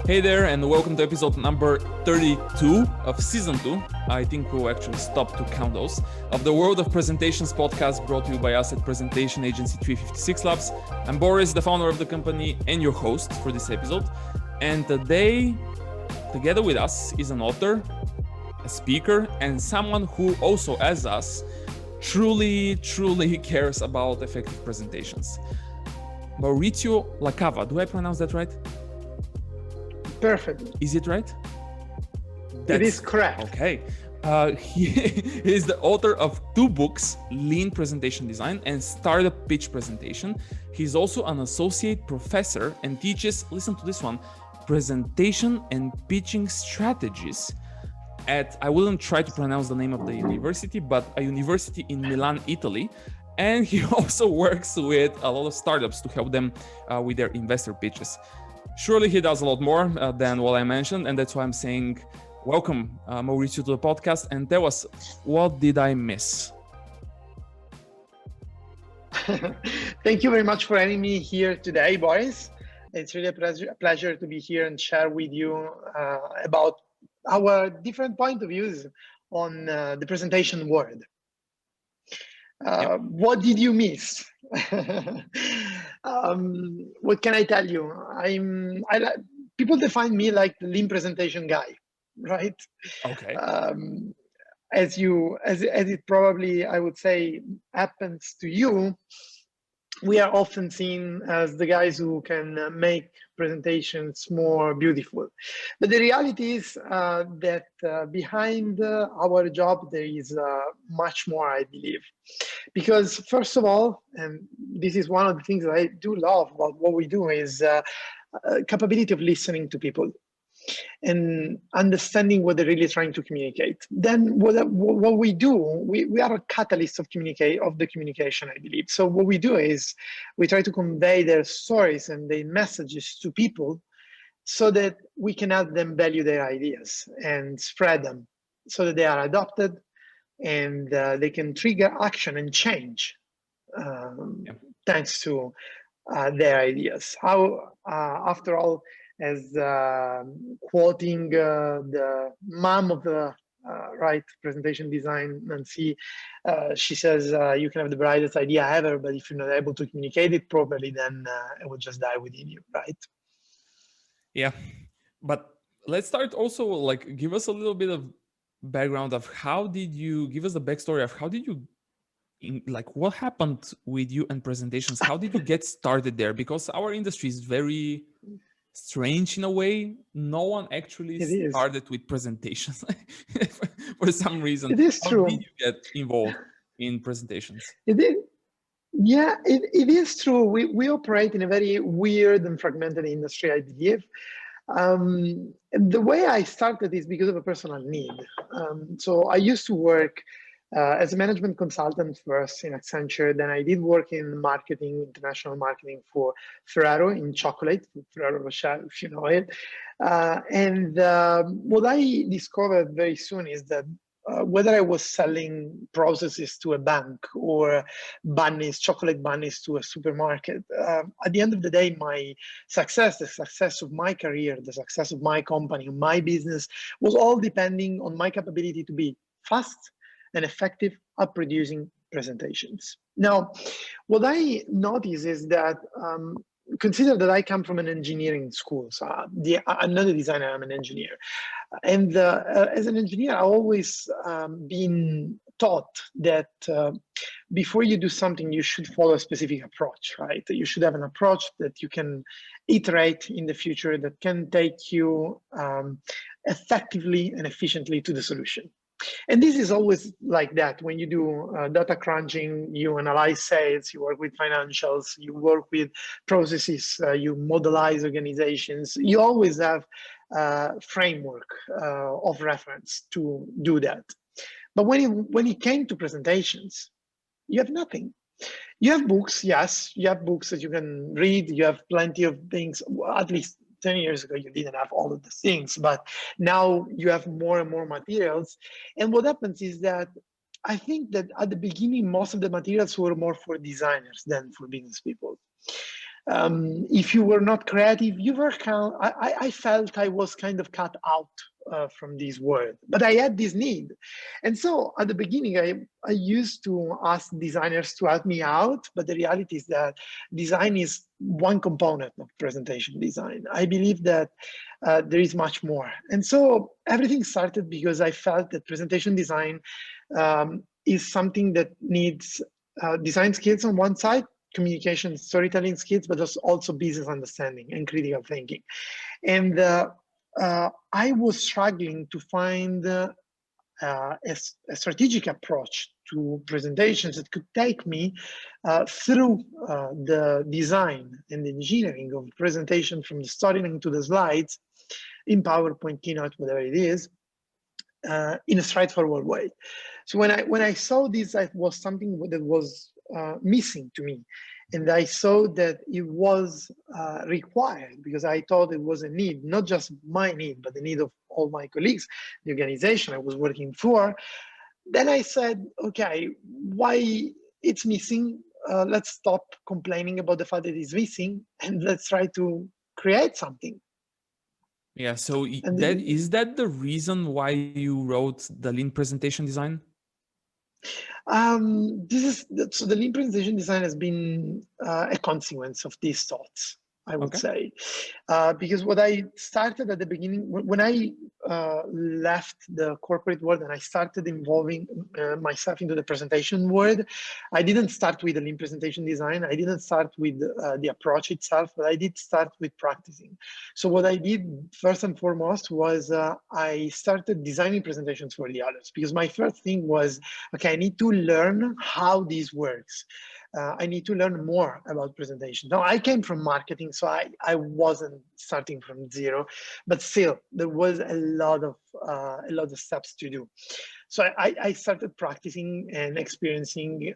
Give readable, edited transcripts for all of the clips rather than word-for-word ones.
Hey there, and welcome to episode number 32 of season 2. I think we'll actually stop to count those. Of the World of Presentations podcast brought to you by us at Presentation Agency 356 Labs. I'm Boris, the founder of the company and your host for this episode. And today, together with us is an author, a speaker, and someone who also, as us, truly cares about effective presentations. Maurizio La Cava. Do I pronounce that right? Perfect. Is it right? It is correct. Okay. He is the author of 2 books, Lean Presentation Design and Startup Pitch Presentation. He's also an associate professor and teaches, listen to this one, presentation and pitching strategies at, I wouldn't try to pronounce the name of the university, but a university in Milan, Italy. And he also works with a lot of startups to help them with their investor pitches. Surely he does a lot more than what I mentioned, and that's why I'm saying welcome, Maurizio, to the podcast, and tell us, what did I miss? Thank you very much for having me here today, Boris. It's really a pleasure to be here and share with you about our different point of views on the presentation world. What did you miss? What can I tell you? People define me like the lean presentation guy, right? Okay. As it probably, I would say, happens to you, we are often seen as the guys who can make presentations more beautiful. But the reality is that behind our job, there is much more, I believe. Because first of all, and this is one of the things that I do love about what we do, is capability of listening to people and understanding what they're really trying to communicate. Then what we do, we are a catalyst of the communication, I believe. So what we do is we try to convey their stories and their messages to people so that we can help them value their ideas and spread them so that they are adopted and they can trigger action and change thanks to their ideas. After all, as quoting the mom of the presentation design, Nancy, she says, you can have the brightest idea ever, but if you're not able to communicate it properly, then it will just die within you, right? Yeah, but let's start also, like, give us a little bit of background of give us the backstory of how did you, what happened with you and presentations? How did you get started there? Because our industry is very strange in a way. No one actually started with presentations for some reason. It is true. How did you get involved in presentations? It is true. We operate in a very weird and fragmented industry, I believe. The way I started is because of a personal need. So I used to work as a management consultant first in Accenture. Then I did work in marketing, international marketing for Ferrero in chocolate, Ferrero Rocher, if you know it. And what I discovered very soon is that whether I was selling processes to a bank or chocolate bunnies to a supermarket, at the end of the day, the success of my career, the success of my company, my business was all depending on my capability to be fast and effective at producing presentations. Now, what I notice is that consider that I come from an engineering school. So I'm not a designer, I'm an engineer. And as an engineer, I've always been taught that before you do something, you should follow a specific approach, right? You should have an approach that you can iterate in the future that can take you effectively and efficiently to the solution. And this is always like that. When you do data crunching, you analyze sales, you work with financials, you work with processes, you modelize organizations. You always have a framework of reference to do that. But when it came to presentations, you have nothing. You have books, yes, you have books that you can read. You have plenty of things, at least 10 years ago, you didn't have all of the things, but now you have more and more materials. And what happens is that I think that at the beginning, most of the materials were more for designers than for business people. If you were not creative, you were I felt I was kind of cut out from this world, but I had this need. And so at the beginning, I used to ask designers to help me out, but the reality is that design is one component of presentation design. I believe that there is much more. And so everything started because I felt that presentation design is something that needs design skills on one side, communication, storytelling skills, but also business understanding and critical thinking. And I was struggling to find a strategic approach to presentations that could take me through the design and engineering of presentation, from the storytelling to the slides in PowerPoint, Keynote, whatever it is, in a straightforward way. So when I saw this, it was something that was missing to me, and I saw that it was required, because I thought it was a need, not just my need, but the need of all my colleagues, the organization I was working for. Then I said, okay, why it's missing? Let's stop complaining about the fact that it's missing, and let's try to create something. Yeah, so And that is that the reason why you wrote the lean presentation design? So the lean presentation design has been a consequence of these thoughts, I would Okay. say, because what I started at the beginning, when I left the corporate world and I started involving myself into the presentation world, I didn't start with the lean presentation design. I didn't start with the approach itself, but I did start with practicing. So what I did first and foremost was I started designing presentations for the others, because my first thing was, okay, I need to learn how this works. I need to learn more about presentation. Now, I came from marketing, so I wasn't starting from zero, but still, there was a lot of steps to do. So I started practicing and experiencing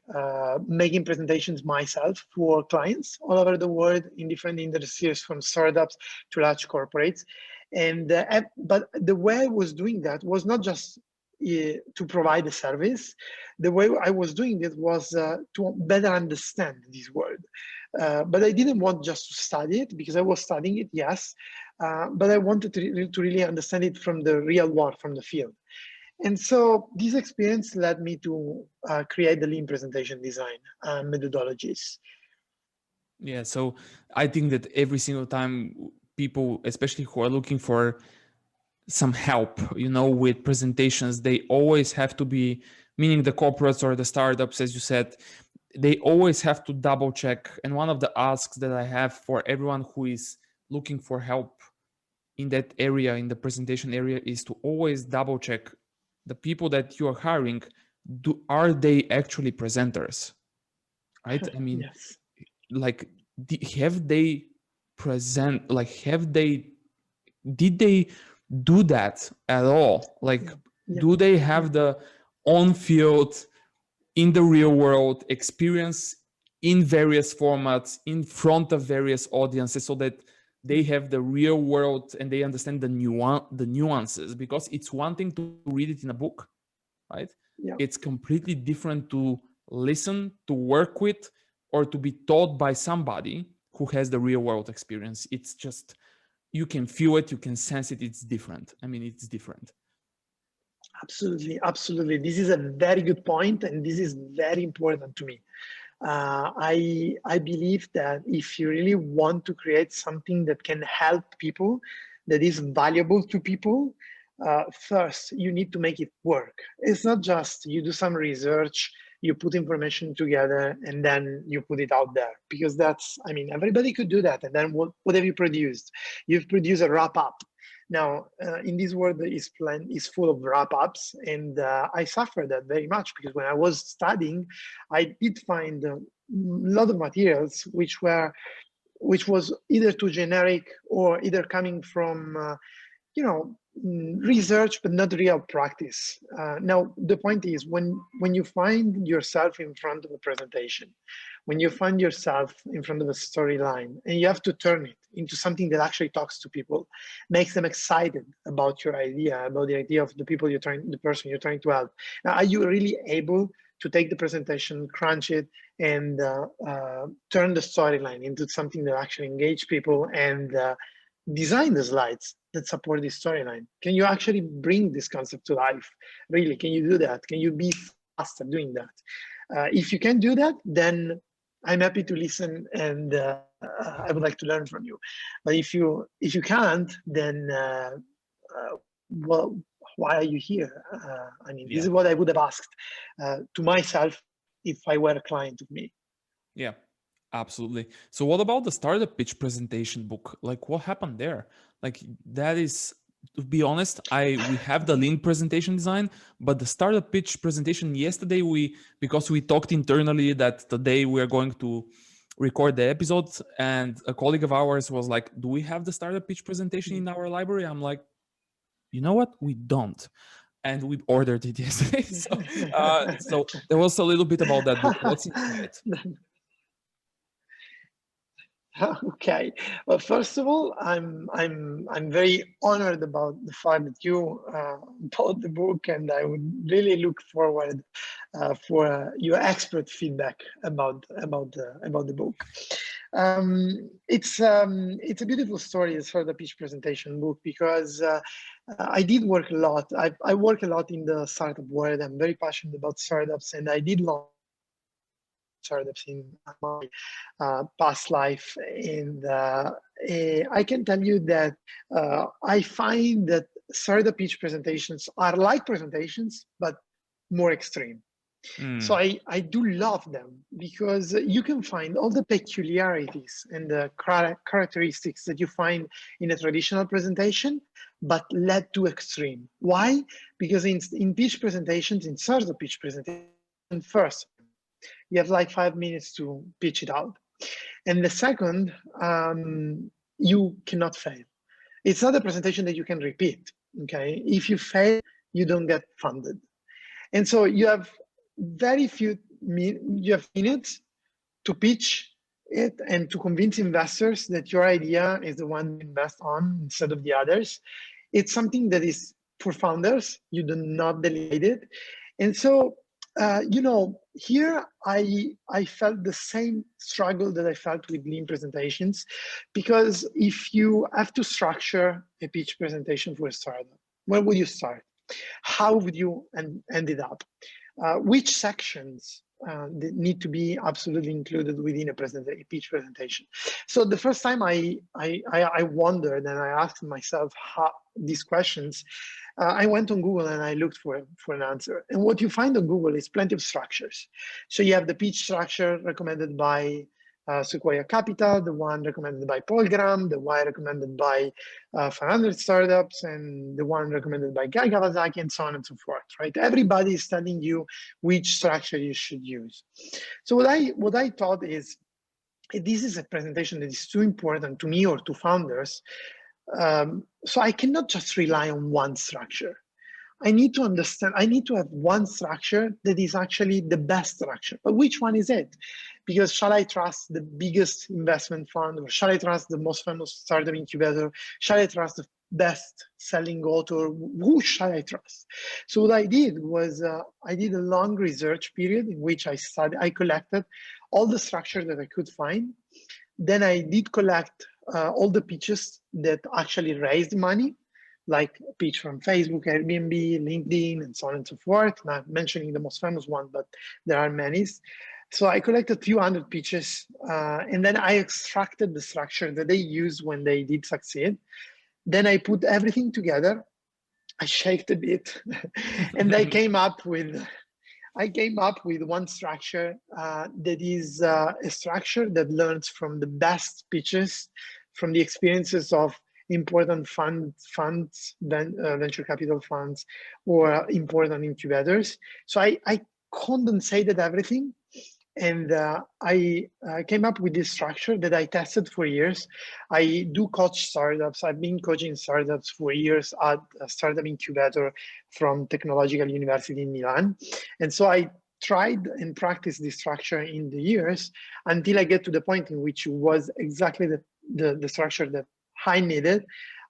making presentations myself for clients all over the world in different industries, from startups to large corporates. But the way I was doing that was not just to provide a service. The way I was doing it was to better understand this world. But I didn't want just to study it, because I was studying it, yes, but I wanted to really understand it from the real world, from the field. And so this experience led me to create the lean presentation design methodologies. Yeah, so I think that every single time people, especially who are looking for some help, with presentations, they always have to be, meaning the corporates or the startups, as you said, they always have to double check. And one of the asks that I have for everyone who is looking for help in that area, in the presentation area, is to always double check the people that you are hiring. Are they actually presenters? Right? I mean, Yes. like, have they present, like, did they do that at all? Like, Yeah. do they Yeah. have the on-field, in the real world experience in various formats, in front of various audiences, so that they have the real world and they understand the nuances? Because it's one thing to read it in a book, right? Yeah. It's completely different to listen, to work with, or to be taught by somebody who has the real world experience. It's just, you can feel it, you can sense it. It's different. I mean, it's different. Absolutely, absolutely. This is a very good point, and this is very important to me. I believe that if you really want to create something that can help people, that is valuable to people, first you need to make it work. It's not just you do some research, you put information together, and then you put it out there. Because I mean, everybody could do that. And then what have you produced? You've produced a wrap up. Now, in this world is full of wrap-ups, and I suffered that very much, because when I was studying, I did find a lot of materials which was either too generic, or either coming from research, but not real practice. Now, the point is when you find yourself in front of a presentation, when you find yourself in front of a storyline, and you have to turn it into something that actually talks to people, makes them excited about your idea, about the idea of the person you're trying to help. Now, are you really able to take the presentation, crunch it, and turn the storyline into something that actually engage people and design the slides that support this storyline? Can you actually bring this concept to life? Really, can you do that? Can you be fast at doing that? If you can do that, then I'm happy to listen, and I would like to learn from you. But if you can't, then well, why are you here? I mean, this Yeah. is what I would have asked to myself if I were a client of me. Yeah, absolutely. So what about the startup pitch presentation book? Like what happened there? Like that is, to be honest, we have the lean presentation design, but the startup pitch presentation yesterday, because we talked internally that today we are going to record the episode, and a colleague of ours was like, do we have the startup pitch presentation in our library? I'm like, you know what? We don't. And we ordered it yesterday. So there was a little bit about that book. What's inside? Okay. Well, first of all, I'm very honored about the fact that you bought the book, and I would really look forward for your expert feedback about the book. It's a beautiful story, the sort of pitch presentation book, because I did work a lot. I work a lot in the startup world. I'm very passionate about startups, and I did launch startups in my past life. And I can tell you that I find that startup pitch presentations are like presentations, but more extreme. So I do love them because you can find all the peculiarities and the characteristics that you find in a traditional presentation, but led to extreme. Why? Because in pitch presentations, in startup pitch presentation, first, you have like 5 minutes to pitch it out. And the second, you cannot fail. It's not a presentation that you can repeat, okay? If you fail, you don't get funded. And so you have you have minutes to pitch it and to convince investors that your idea is the one to invest on instead of the others. It's something that is for founders. You do not delegate it. And so here I felt the same struggle that I felt with lean presentations, because if you have to structure a pitch presentation for a startup, where would you start? How would you end it up? Which sections that need to be absolutely included within a pitch presentation? So the first time I wondered and I asked myself these questions, I went on Google and I looked for an answer. And what you find on Google is plenty of structures. So you have the pitch structure recommended by Sequoia Capital, the one recommended by Paul Graham, the one recommended by 500 Startups, and the one recommended by Guy Kawasaki, and so on and so forth, right? Everybody is telling you which structure you should use. So what I thought is, this is a presentation that is too important to me or to founders, so I cannot just rely on one structure. I need to understand, I need to have one structure that is actually the best structure. But which one is it? Because shall I trust the biggest investment fund, or shall I trust the most famous startup incubator? Shall I trust the best selling author? Who shall I trust? So what I did was I did a long research period in which I collected all the structure that I could find. Then I did collect all the pitches that actually raised money, like a pitch from Facebook, Airbnb, LinkedIn, and so on and so forth. Not mentioning the most famous one, but there are many. So I collected a few hundred pitches, and then I extracted the structure that they used when they did succeed. Then I put everything together. I shaked a bit, and I came up with one structure that is a structure that learns from the best pitches, from the experiences of important funds, venture capital funds, or important incubators. So I condensated everything And I came up with this structure that I tested for years. I do coach startups. I've been coaching startups for years at a startup incubator from Technological University in Milan. And so I tried and practiced this structure in the years until I get to the point in which it was exactly the structure that I needed.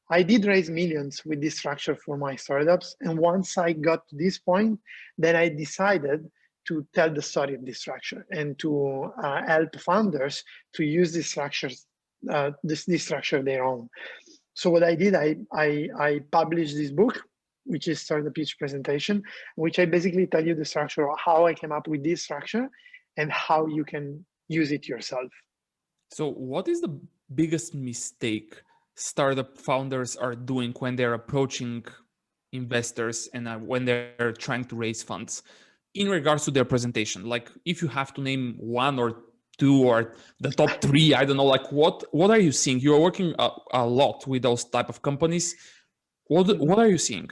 I did raise millions with this structure for my startups. And once I got to this point, then I decided to tell the story of this structure and to help founders to use these structures, this structure their own. So what I did, I published this book, which is Startup Pitch Presentation, which I basically tell you the structure of how I came up with this structure and how you can use it yourself. So, what is the biggest mistake startup founders are doing when they're approaching investors and when they're trying to raise funds in regards to their presentation? Like, if you have to name one or two or the top three, I don't know, like what are you seeing? You're working a lot with those type of companies. What are you seeing?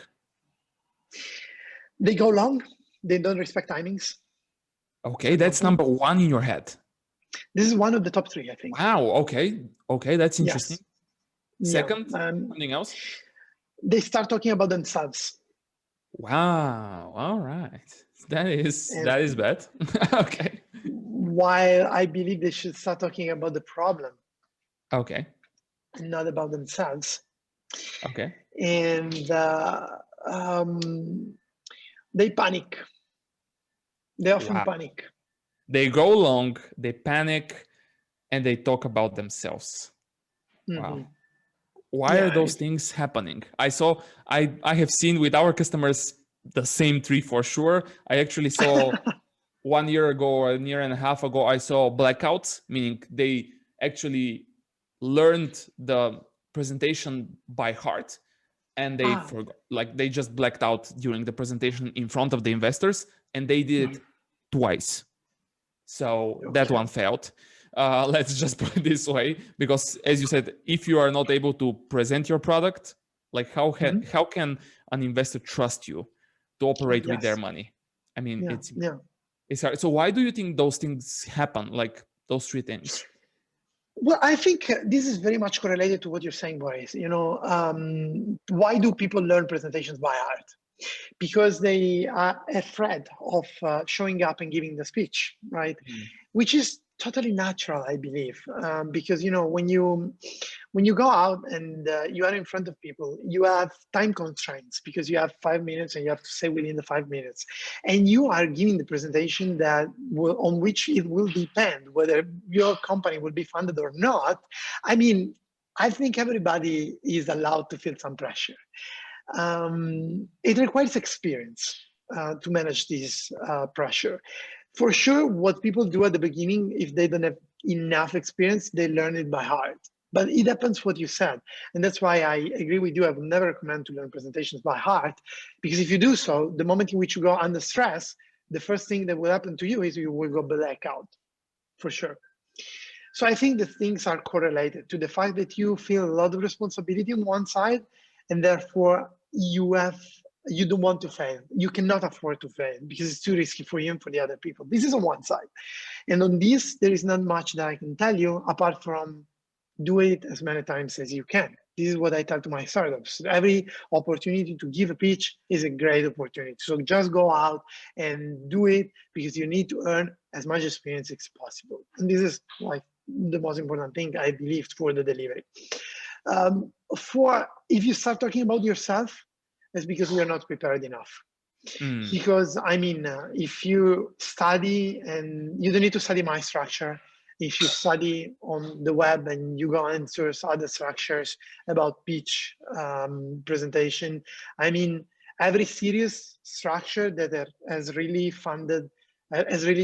They go long. They don't respect timings. Okay, that's number one in your head. This is one of the top three, I think. Wow. Okay, that's interesting. Yes. Second, yeah. something else. They start talking about themselves. Wow. All right. That is bad. Okay. While I believe they should start talking about the problem. Okay. And not about themselves. Okay. And they panic. They often panic. They go long, they panic, and they talk about themselves. Mm-hmm. Wow. Why are those things happening? I have seen with our customers the same three for sure. I actually saw 1 year ago or a year and a half ago, I saw blackouts, meaning they actually learned the presentation by heart and they forgot, like they just blacked out during the presentation in front of the investors, and they did it twice. So that one failed. Let's just put it this way, because as you said, if you are not able to present your product, like how can an investor trust you to operate with their money? I mean, it's hard. So why do you think those things happen, like those three things? Well, I think this is very much correlated to what you're saying, Boris. Why do people learn presentations by heart? Because they are afraid of showing up and giving the speech, right? Which is totally natural, I believe, because when you go out and you are in front of people, you have time constraints because you have 5 minutes and you have to say within the 5 minutes, and you are giving the presentation on which it will depend whether your company will be funded or not. I mean, I think everybody is allowed to feel some pressure. It requires experience to manage this pressure. For sure, what people do at the beginning, if they don't have enough experience, they learn it by heart. But it depends what you said. And that's why I agree with you. I would never recommend to learn presentations by heart, because if you do so, the moment in which you go under stress, the first thing that will happen to you is you will go blackout, for sure. So I think the things are correlated to the fact that you feel a lot of responsibility on one side, and therefore you don't want to fail. You cannot afford to fail because it's too risky for you and for the other people. This is on one side. And on this, there is not much that I can tell you apart from do it as many times as you can. This is what I tell to my startups. Every opportunity to give a pitch is a great opportunity. So just go out and do it because you need to earn as much experience as possible. And this is like the most important thing, I believe, for the delivery. If you start talking about yourself, it's because you're not prepared enough. Because I mean, if you study, and you don't need to study my structure, if you study on the web and you go and search other structures about pitch presentation, I mean, every serious structure that has really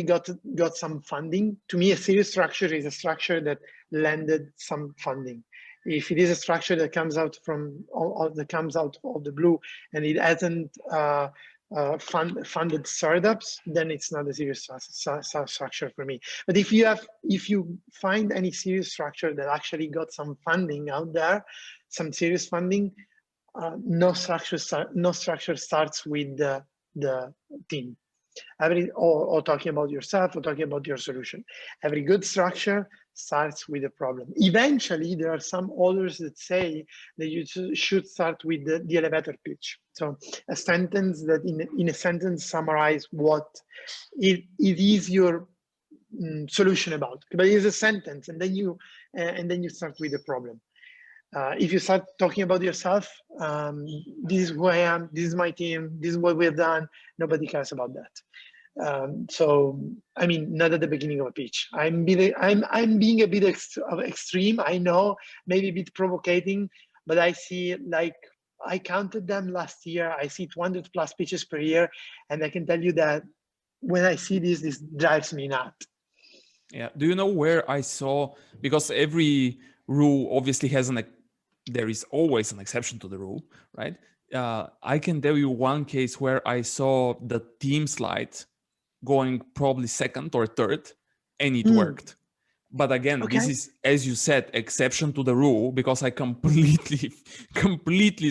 got some funding. To me, a serious structure is a structure that landed some funding. If it is a structure that comes out of the blue and it hasn't funded startups, then it's not a serious structure for me. But if you find any serious structure that actually got some funding out there, some serious funding, no structure starts with the team. or talking about yourself or talking about your solution. Every good structure starts with a problem. Eventually, there are some authors that say that you should start with the elevator pitch. So a sentence that in a sentence summarize what it is your solution about. But it's a sentence, and then you start with the problem. If you start talking about yourself, this is who I am, this is my team, this is what we've done, nobody cares about that. So, I mean, not at the beginning of a pitch. I'm being a bit extreme, I know, maybe a bit provocating, but I see, like, I counted them last year, I see 200 plus pitches per year, and I can tell you that when I see this drives me nuts. Yeah. Do you know where I saw, because every rule obviously has there is always an exception to the rule, right? I can tell you one case where I saw the team slide going probably second or third, and it worked. But again, this is, as you said, exception to the rule, because I completely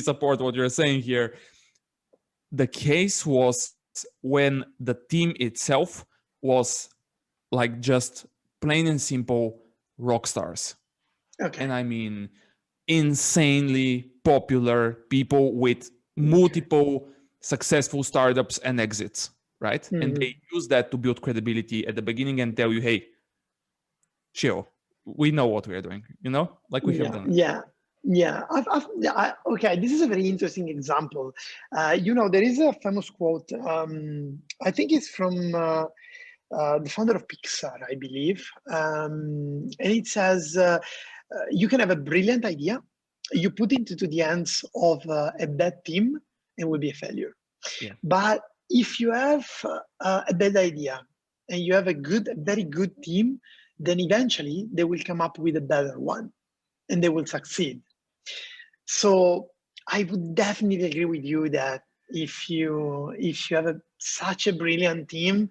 support what you're saying here. The case was when the team itself was like just plain and simple rock stars. Okay. And I mean, insanely popular people with multiple successful startups and exits, right? And they use that to build credibility at the beginning and tell you, hey, chill, we know what we are doing, like we have done it. Yeah. Okay, this is a very interesting example. There is a famous quote. I think it's from the founder of Pixar, I believe, and it says, "You can have a brilliant idea, you put it into the hands of a bad team, and will be a failure. Yeah. But if you have a bad idea and you have a very good team, then eventually they will come up with a better one, and they will succeed." So I would definitely agree with you that if you have such a brilliant team,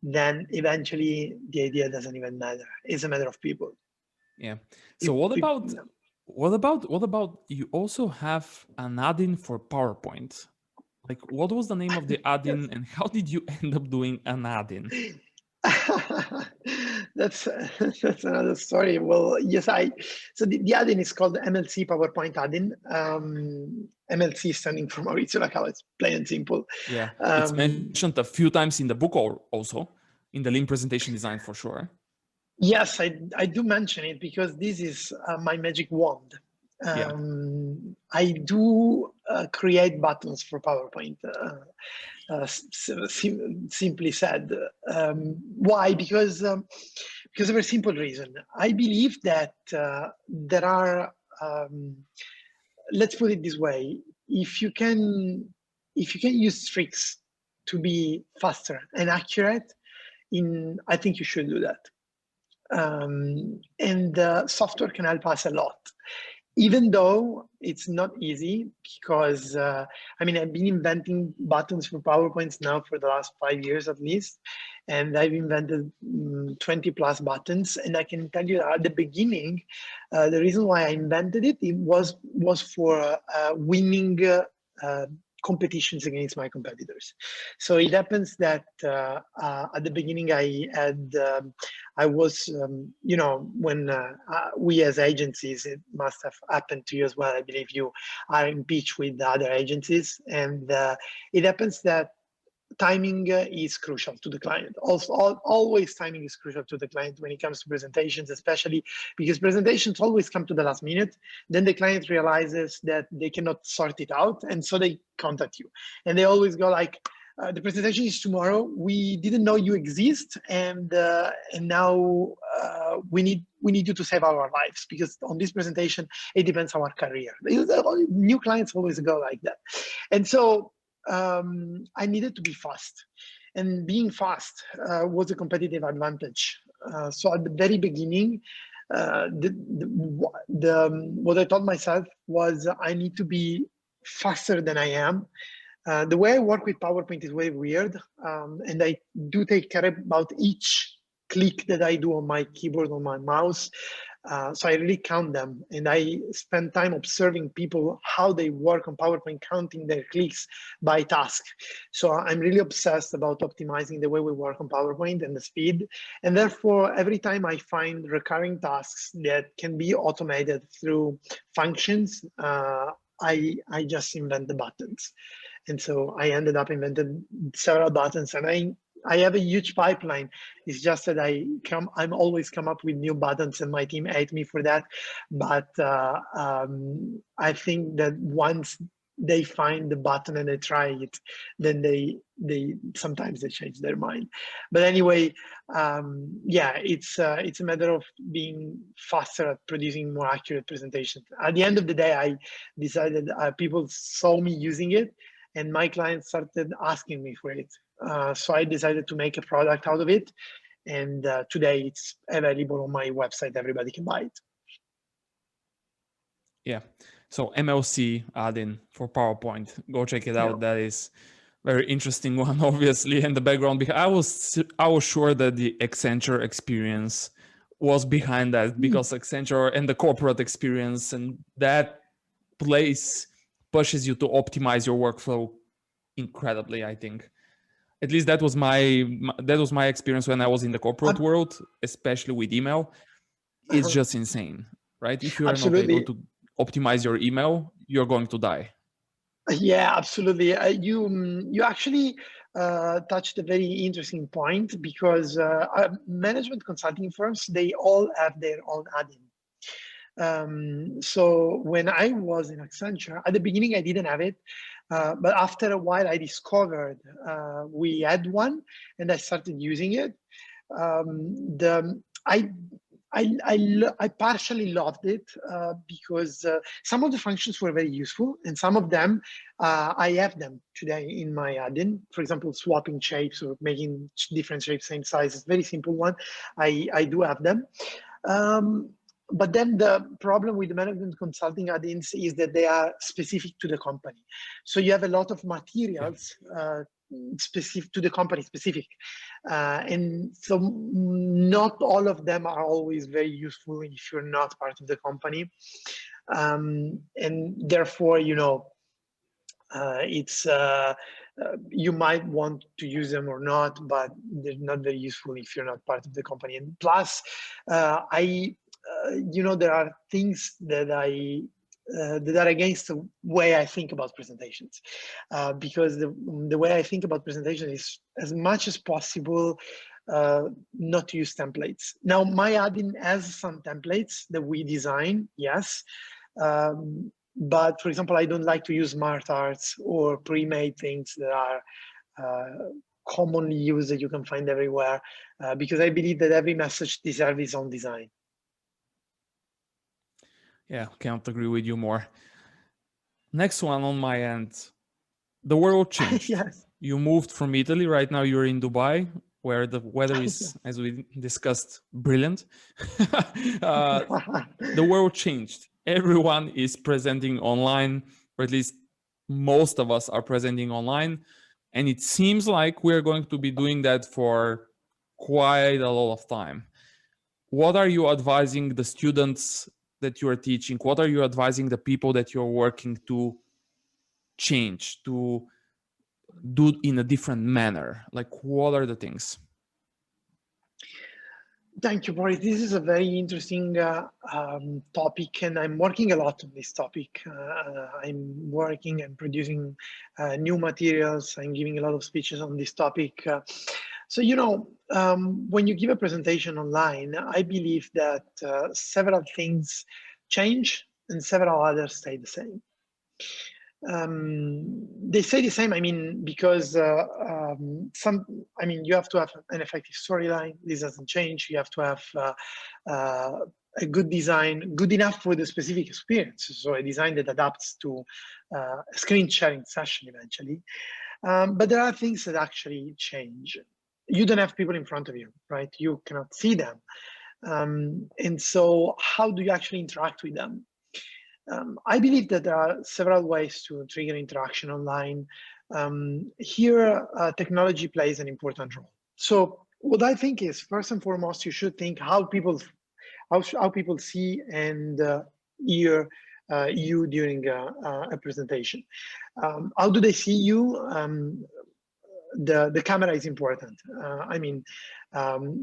then eventually the idea doesn't even matter. It's a matter of people. Yeah. So what about you also have an add-in for PowerPoint? Like, what was the name of the add-in, and how did you end up doing an add-in? that's that's another story. Well, yes, so the add-in is called MLC PowerPoint add-in. MLC standing for Maurizio La Cava. It's plain and simple. Yeah, it's mentioned a few times in the book, or also in the Lean Presentation Design for sure. Yes, I do mention it because this is my magic wand. I do create buttons for PowerPoint. Simply said, why? Because of a simple reason. I believe that there are. Let's put it this way: if you can use tricks to be faster and accurate, I think you should do that. And software can help us a lot, even though it's not easy, because I've been inventing buttons for PowerPoints now for the last 5 years at least, and I've invented 20 plus buttons. And I can tell you that at the beginning, the reason why I invented it was for winning competitions against my competitors. So it happens that at the beginning I was, when we as agencies, it must have happened to you as well. I believe you are in pitch with other agencies, and it happens that timing is crucial to the client. Also, always timing is crucial to the client when it comes to presentations, especially because presentations always come to the last minute. Then the client realizes that they cannot sort it out, and so they contact you. And they always go like, the presentation is tomorrow. We didn't know you exist, and now we need you to save our lives, because on this presentation it depends on our career. New clients always go like that, and so I needed to be fast, and being fast was a competitive advantage. So at the very beginning, what I told myself was I need to be faster than I am. The way I work with PowerPoint is very weird, and I do take care about each click that I do on my keyboard, on my mouse. So I really count them, and I spend time observing people, how they work on PowerPoint, counting their clicks by task. So I'm really obsessed about optimizing the way we work on PowerPoint and the speed. And therefore, every time I find recurring tasks that can be automated through functions, I just invent the buttons. And so I ended up inventing several buttons, and I have a huge pipeline. It's just that I'm always come up with new buttons, and my team hate me for that. But I think that once they find the button and they try it, then they sometimes they change their mind. But anyway, yeah, it's a matter of being faster at producing more accurate presentations. At the end of the day, I decided people saw me using it, and my clients started asking me for it. So I decided to make a product out of it, and today it's available on my website. Everybody can buy it. Yeah. So MLC Addin for PowerPoint. Go check it out. Yeah. That is very interesting one, obviously, and the background. Because I was sure that the Accenture Experience was behind that, because Accenture and the corporate experience and that place pushes you to optimize your workflow incredibly, I think. At least that was my experience when I was in the corporate world, especially with email. It's just insane, right? If you are not able Absolutely. to optimize your email, you're going to die. Yeah, absolutely. You actually touched a very interesting point, because management consulting firms, they all have their own add-in. So when I was in Accenture, at the beginning I didn't have it, but after a while I discovered we had one, and I started using it. I partially loved it because some of the functions were very useful, and some of them I have them today in my add-in. For example, swapping shapes or making different shapes same size is a very simple one. I do have them. But then the problem with the management consulting add-ins is that they are specific to the company. So you have a lot of materials specific to the company specific. And so not all of them are always very useful if you're not part of the company. And therefore, it's you might want to use them or not, but they're not very useful if you're not part of the company. And plus, there are things that are against the way I think about presentations, because the way I think about presentation is, as much as possible, not to use templates. Now, my add-in has some templates that we design, yes, but for example, I don't like to use smart arts or pre-made things that are commonly used that you can find everywhere, because I believe that every message deserves its own design. Yeah, can't agree with you more. Next one on my end. The world changed. Yes. You moved from Italy. Right now you're in Dubai, where the weather is, as we discussed, brilliant. The world changed. Everyone is presenting online, or at least most of us are presenting online. And it seems like we're going to be doing that for quite a lot of time. What are you advising the students that you are teaching? What are you advising the people that you're working to change, to do in a different manner? Like, what are the things? Thank you, Boris. This is a very interesting topic, and I'm working a lot on this topic. I'm working and producing new materials. I'm giving a lot of speeches on this topic. So, when you give a presentation online, I believe that several things change and several others stay the same. They say the same, because you have to have an effective storyline. This doesn't change. You have to have a good design, good enough for the specific experience. So a design that adapts to a screen sharing session eventually. But there are things that actually change. You don't have people in front of you, right? You cannot see them. And so how do you actually interact with them? I believe that there are several ways to trigger interaction online. Here, technology plays an important role. So what I think is, first and foremost, you should think how people how people see and hear you during a presentation. How do they see you? The camera is important.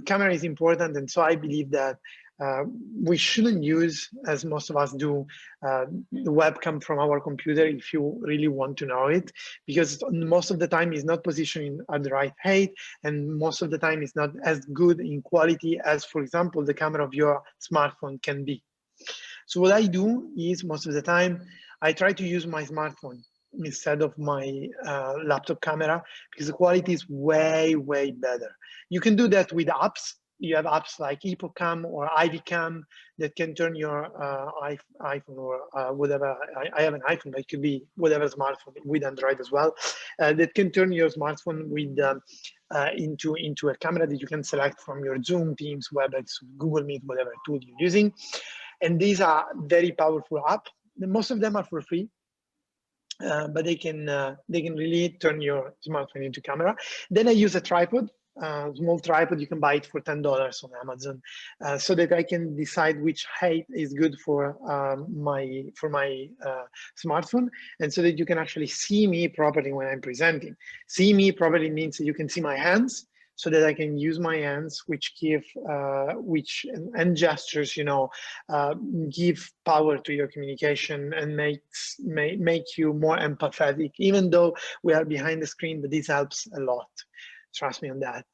Camera is important, and so I believe that we shouldn't use, as most of us do, the webcam from our computer if you really want to know it, because most of the time it's not positioned at the right height, and most of the time it's not as good in quality as, for example, the camera of your smartphone can be. So what I do is, most of the time, I try to use my smartphone instead of my laptop camera, because the quality is way, way better. You can do that with apps. You have apps like EpoCam or IVCam that can turn your iPhone or whatever. I have an iPhone, but it could be whatever smartphone with Android as well. That can turn your smartphone with into a camera that you can select from your Zoom, Teams, WebEx, Google Meet, whatever tool you're using. And these are very powerful apps. Most of them are for free. But they can really turn your smartphone into camera. Then I use a tripod, small tripod. You can buy it for $10 on Amazon, so that I can decide which height is good for my smartphone, and so that you can actually see me properly when I'm presenting. See me properly means that you can see my hands, so that I can use my hands, which give and gestures, give power to your communication and make you more empathetic. Even though we are behind the screen, but this helps a lot. Trust me on that.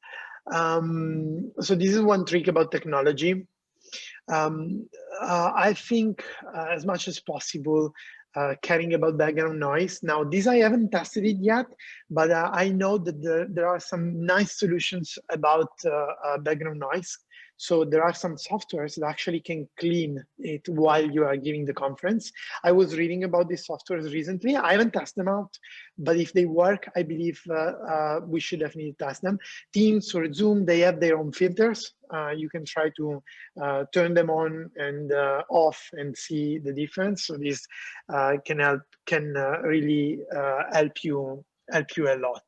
So this is one trick about technology. I think as much as possible, caring about background noise. Now, this I haven't tested it yet, but I know that there are some nice solutions about background noise. So there are some softwares that actually can clean it while you are giving the conference. I was reading about these softwares recently. I haven't tested them out, but if they work, I believe we should definitely test them. Teams or Zoom, they have their own filters. You can try to turn them on and off and see the difference. So this can really help you a lot.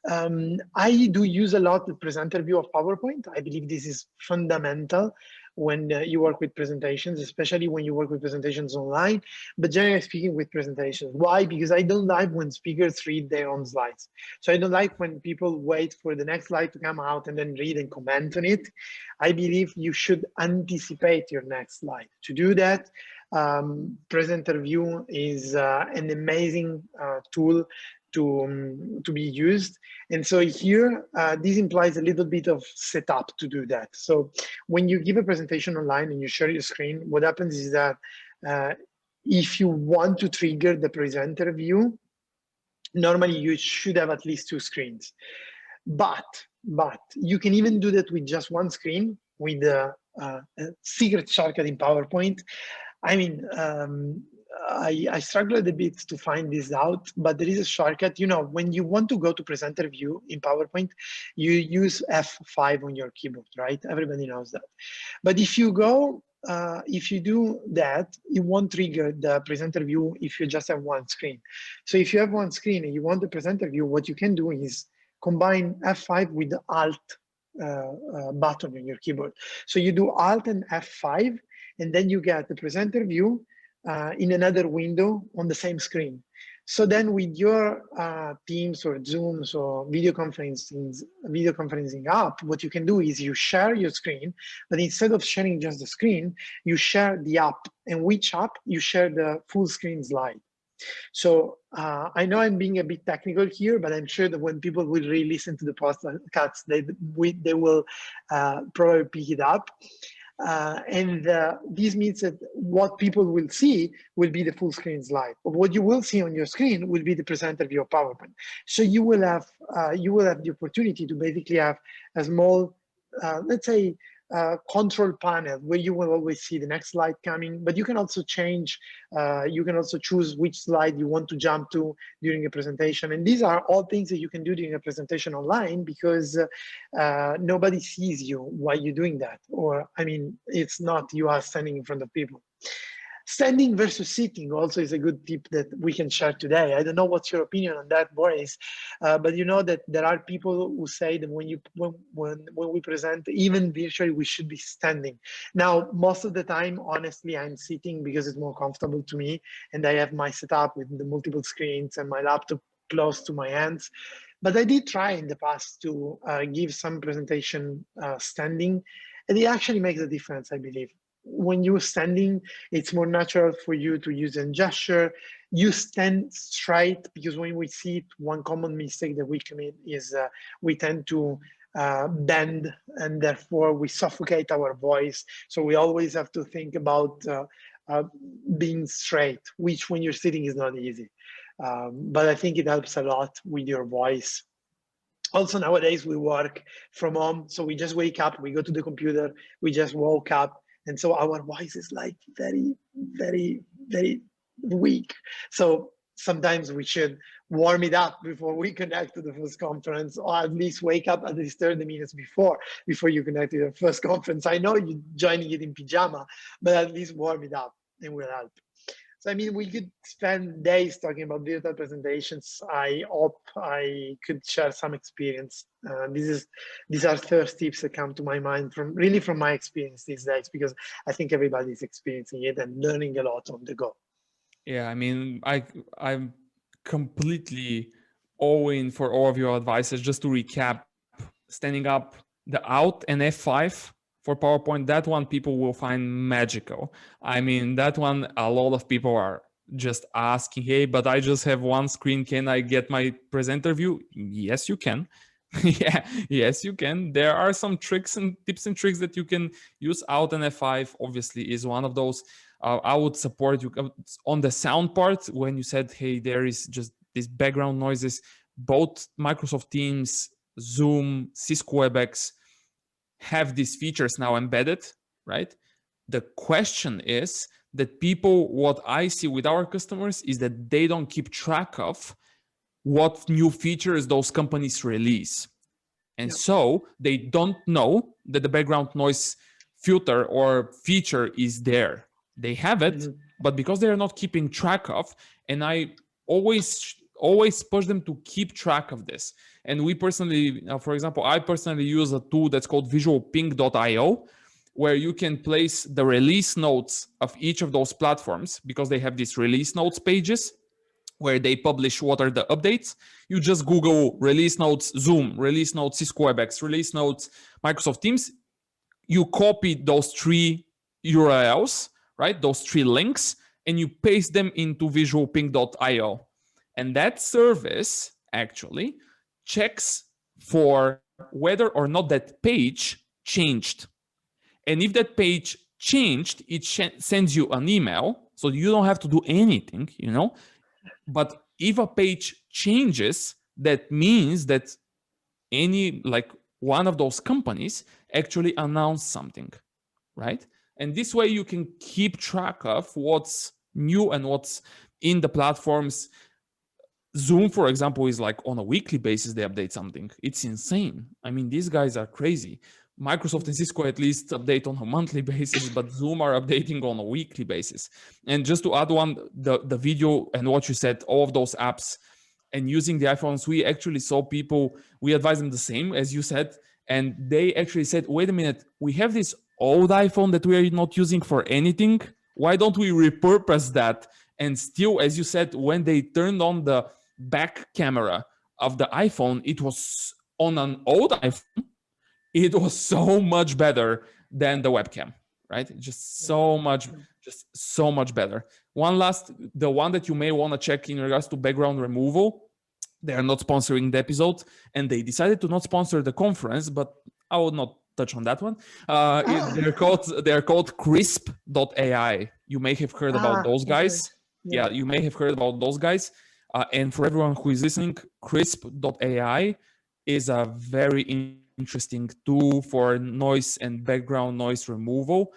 I do use a lot the presenter view of PowerPoint. I believe this is fundamental when you work with presentations, especially when you work with presentations online, but generally speaking with presentations. Why? Because I don't like when speakers read their own slides. So I don't like when people wait for the next slide to come out and then read and comment on it. I believe you should anticipate your next slide. To do that, presenter view is an amazing tool to be used. And so here, this implies a little bit of setup to do that. So when you give a presentation online and you share your screen, what happens is that if you want to trigger the presenter view, normally you should have at least two screens. But you can even do that with just one screen with a secret shortcut in PowerPoint. I mean, I struggled a bit to find this out, but there is a shortcut. When you want to go to presenter view in PowerPoint, you use F5 on your keyboard, right? Everybody knows that. But if you do that, you won't trigger the presenter view if you just have one screen. So if you have one screen and you want the presenter view, what you can do is combine F5 with the Alt button on your keyboard. So you do Alt and F5, and then you get the presenter view in another window on the same screen. So then with your Teams or Zooms or video conferencing app, what you can do is you share your screen, but instead of sharing just the screen, you share the app. And which app? You share the full screen slide. So I know I'm being a bit technical here, but I'm sure that when people will re-listen to the podcasts, they will probably pick it up. And this means that what people will see will be the full screen slide. But what you will see on your screen will be the presenter view of PowerPoint. So you will have the opportunity to basically have a small, let's say, control panel where you will always see the next slide coming, but you can also change, you can also choose which slide you want to jump to during a presentation. And these are all things that you can do during a presentation online, because nobody sees you while you're doing that. Or, I mean, it's not you are standing in front of people. Standing versus sitting also is a good tip that we can share today. I don't know what's your opinion on that, Boris, but you know that there are people who say that when we present, even virtually, we should be standing. Now, most of the time, honestly, I'm sitting because it's more comfortable to me, and I have my setup with the multiple screens and my laptop close to my hands. But I did try in the past to give some presentation standing, and it actually makes a difference, I believe. When you're standing, it's more natural for you to use a gesture. You stand straight, because when we see it, one common mistake that we commit is we tend to bend, and therefore we suffocate our voice. So we always have to think about being straight, which when you're sitting is not easy. But I think it helps a lot with your voice. Also, nowadays we work from home, so we just wake up, we go to the computer, we just woke up, and so our voice is like very, very, very weak. So sometimes we should warm it up before we connect to the first conference, or at least wake up at least 30 minutes before you connect to the first conference. I know you're joining it in pajama, but at least warm it up and will help. So, I mean, we could spend days talking about digital presentations. I hope I could share some experience. These are first tips that come to my mind from my experience these days, because I think everybody's experiencing it and learning a lot on the go. Yeah, I mean, I'm completely all in for all of your advices. Just to recap, standing up, the Alt and F5 for PowerPoint, that one people will find magical. I mean, that one, a lot of people are just asking, hey, but I just have one screen. Can I get my presenter view? Yes, you can. Yeah, yes, you can. There are some tricks and tips and tricks that you can use. Alt and F5 obviously is one of those. I would support you on the sound part when you said, hey, there is just these background noises. Both Microsoft Teams, Zoom, Cisco WebEx have these features now embedded, right? The question is that people, what I see with our customers is that they don't keep track of what new features those companies release. And so they don't know that the background noise filter or feature is there. They have it, but because they are not keeping track of, and I always push them to keep track of this. And we personally, for example, I personally use a tool that's called visualpink.io, where you can place the release notes of each of those platforms, because they have these release notes pages where they publish what are the updates. You just Google release notes Zoom, release notes Cisco WebEx, release notes Microsoft Teams. You copy those three URLs, right? Those three links, and you paste them into visualpink.io. And that service actually checks for whether or not that page changed. And if that page changed, it sends you an email. So you don't have to do anything, you know. But if a page changes, that means that any, like, one of those companies actually announced something, right? And this way you can keep track of what's new and what's in the platforms. Zoom, for example, is like on a weekly basis, they update something. It's insane. I mean, these guys are crazy. Microsoft and Cisco at least update on a monthly basis, but Zoom are updating on a weekly basis. And just to add one, the video and what you said, all of those apps and using the iPhones, we actually saw people, we advised them the same as you said, and they actually said, wait a minute, we have this old iPhone that we are not using for anything. Why don't we repurpose that? And still, as you said, when they turned on the back camera of the iPhone, it was on an old iPhone, it was so much better than the webcam, right? Just so much better. One last, the one that you may want to check in regards to background removal, they are not sponsoring the episode, and they decided to not sponsor the conference, but I will not touch on that one. They're called crisp.ai. You may have heard about those guys. Yeah, you may have heard about those guys. And for everyone who is listening, crisp.ai is a very interesting tool for noise and background noise removal.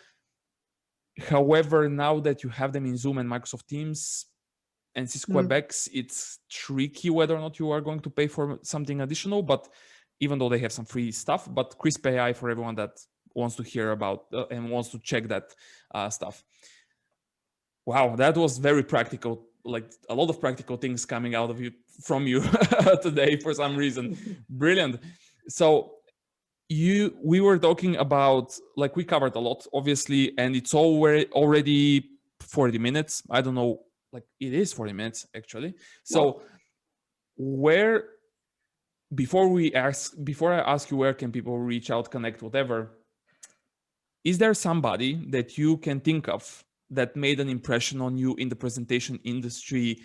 However, now that you have them in Zoom and Microsoft Teams and Cisco WebEx, it's tricky whether or not you are going to pay for something additional, but even though they have some free stuff, but Crisp AI for everyone that wants to hear about and wants to check that stuff. Wow, that was very practical. Like a lot of practical things coming out of you from you today for some reason. Brilliant. So we were talking about, like, we covered a lot obviously, and it's already 40 minutes. I don't know, like it is 40 minutes actually. So where before I ask you where can people reach out, connect, whatever, is there somebody that you can think of that made an impression on you in the presentation industry,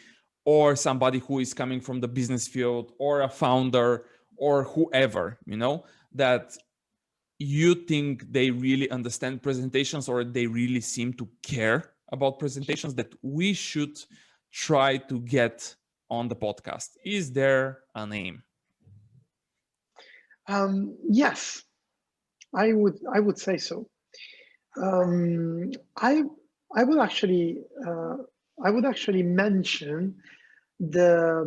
or somebody who is coming from the business field, or a founder, or whoever, that you think they really understand presentations, or they really seem to care about presentations, that we should try to get on the podcast? Is there a name? Yes, I would say so. Um, I I would actually mention there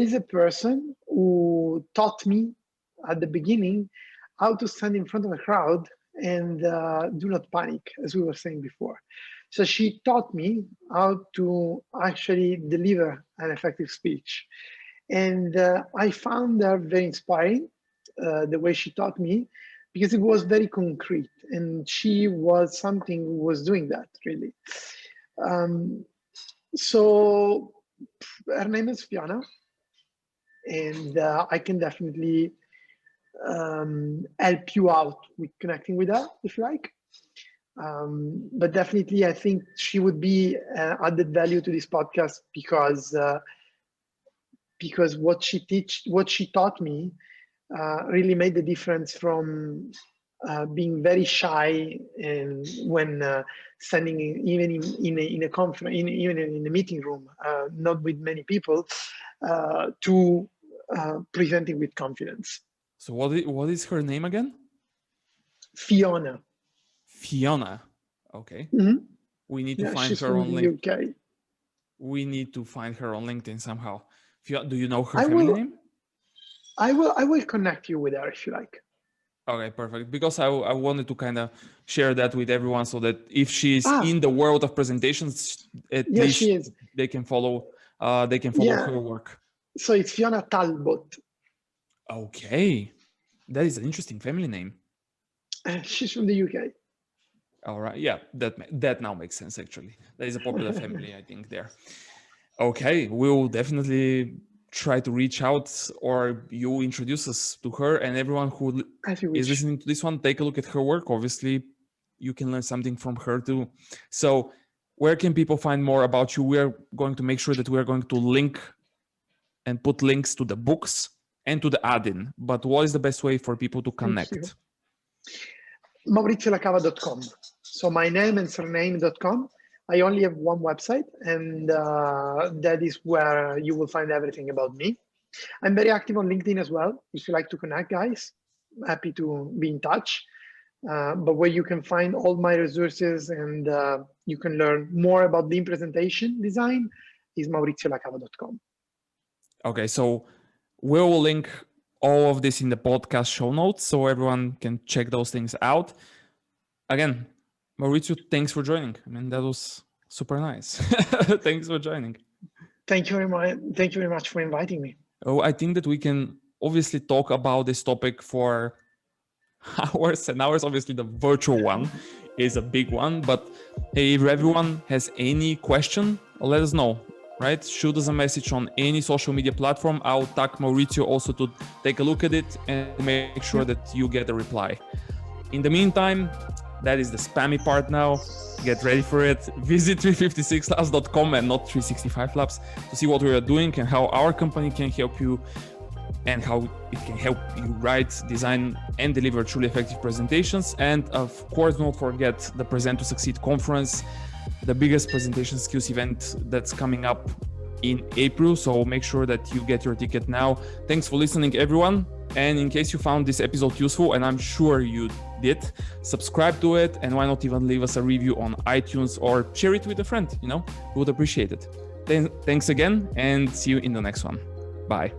is a person who taught me at the beginning how to stand in front of a crowd and do not panic, as we were saying before. So she taught me how to actually deliver an effective speech, and I found her very inspiring, the way she taught me, because it was very concrete, and she was something who was doing that really. Um, so her name is Fiona, and I can definitely help you out with connecting with her if you like. But definitely, I think she would be added value to this podcast because what she taught me really made the difference from being very shy and when standing in a conference, even in a meeting room, not with many people, to presenting with confidence. So what is her name again? Fiona. Fiona. Okay. Mm-hmm. We need to Yeah, find she's her from on the LinkedIn. UK. We need to find her on LinkedIn somehow. Do you know her I family will. name? I will connect you with her if you like. Okay, perfect. Because I wanted to kind of share that with everyone, so that if she's Ah, in the world of presentations, at yes, least she is. they can follow. They can follow Yeah. her work. So it's Fiona Talbot. Okay, that is an interesting family name. She's from the UK. All right, yeah, that now makes sense actually. That is a popular family, I think there. Okay, we'll definitely try to reach out, or you introduce us to her, and everyone who As you is wish. listening to this one, take a look at her work. Obviously, you can learn something from her too. So, where can people find more about you? We're going to make sure that we're going to link and put links to the books and to the Addin. But what is the best way for people to Thank you. connect? MaurizioLaCava.com. So my name and surname.com. I only have one website, and that is where you will find everything about me. I'm very active on LinkedIn as well. If you like to connect, guys, happy to be in touch. But where you can find all my resources and you can learn more about Lean presentation design is MaurizioLaCava.com. Okay, so we'll link all of this in the podcast show notes so everyone can check those things out. Again, Maurizio, thanks for joining. I mean, that was super nice. Thanks for joining. Thank you very much. Thank you very much for inviting me. Oh, I think that we can obviously talk about this topic for hours and hours. Obviously, the virtual one is a big one, but hey, if everyone has any question, let us know, right? Shoot us a message on any social media platform. I'll tag Maurizio also to take a look at it and make sure that you get a reply. In the meantime, that is the spammy part now. Get ready for it. Visit 356labs.com and not 365labs to see what we are doing and how our company can help you and how it can help you write, design, and deliver truly effective presentations. And of course, don't forget the Present to Succeed conference, the biggest presentation skills event that's coming up in April. So make sure that you get your ticket now. Thanks for listening, everyone. And in case you found this episode useful, and I'm sure you did, subscribe to it, and why not even leave us a review on iTunes or share it with a friend, we would appreciate it. Thanks again, and see you in the next one. Bye.